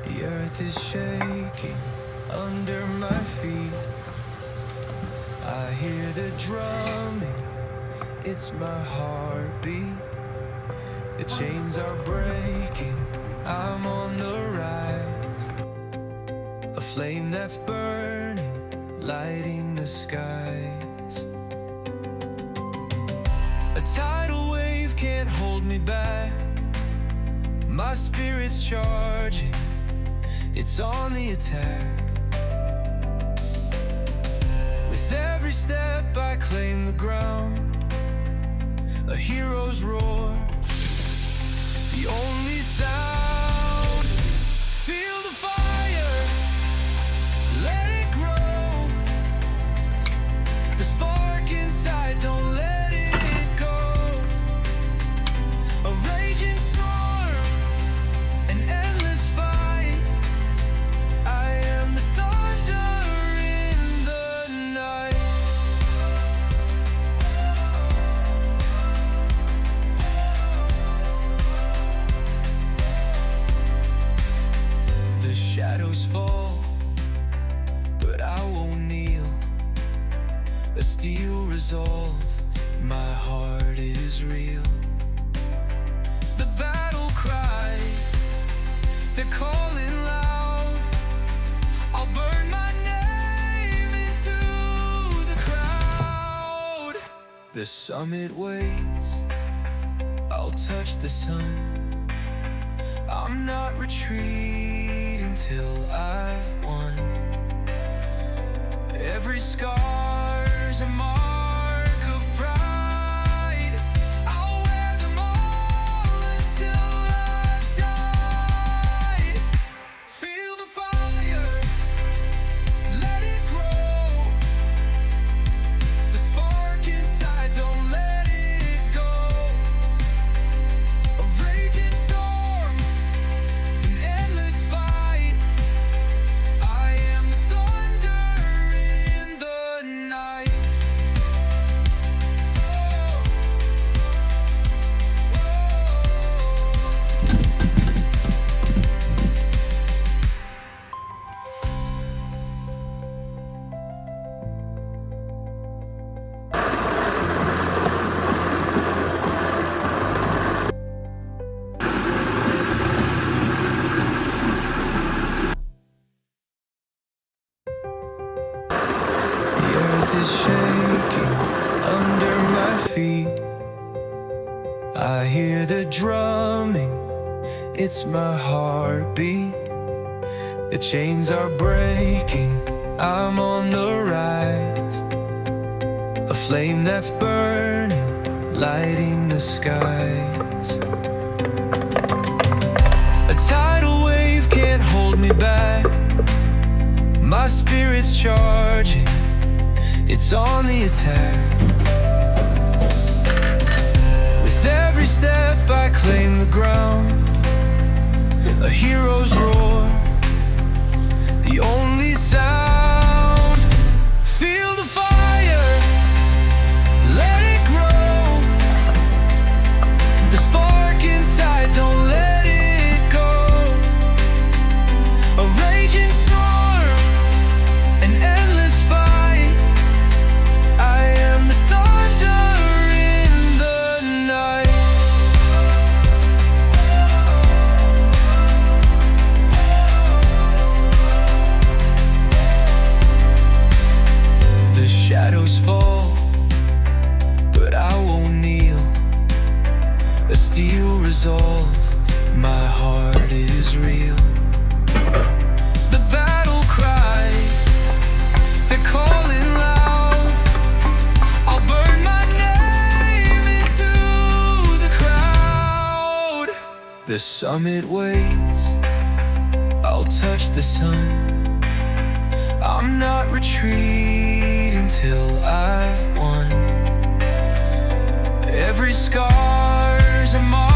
The earth is shaking under my feet. I hear the drumming, it's my heartbeat. The chains are breaking, I'm on the rise. A flame that's burning, lighting the skies. A tidal wave can't hold me back. My spirit's charging, it's on the attack. With every step I claim the ground, a hero's roar, the only sound. Feel the fire, let it grow. The spark inside, don't let it go. A raging storm, an endless fight. I am the thunder in the night. The shadows fall, but I won't kneel. A steel resolve, my heart is real. The battle cries, they're calling loud. I'll burn my name into the crowd. The summit waits, I'll touch the sun. I'm not retreating till I've won. Every scar's a mark of pride. I'll wear them all until I've died. Feel the fire, let it grow. The spark inside, don't let it go. A raging storm, an endless fight. I am the thunder in the night. The earth is shaking under my feet. I hear the drumming, it's my heartbeat. The chains are breaking, I'm on the rise. A flame that's burning, lighting the skies. A tidal wave can't hold me back. My spirit's charging, it's on the attack. With every step I claim the ground, a hero's roar, the only sound. Feel the fire, let it grow. The spark inside, don't let it go. A raging storm, an endless fight. I am the thunder in the night. The shadows fall, but I won't kneel. A steel resolve, my heart is real. The battle cries, they're calling loud. I'll burn my name into the crowd. The summit waits, I'll touch the sun. I'm not retreating till I've won. Every scar's a mark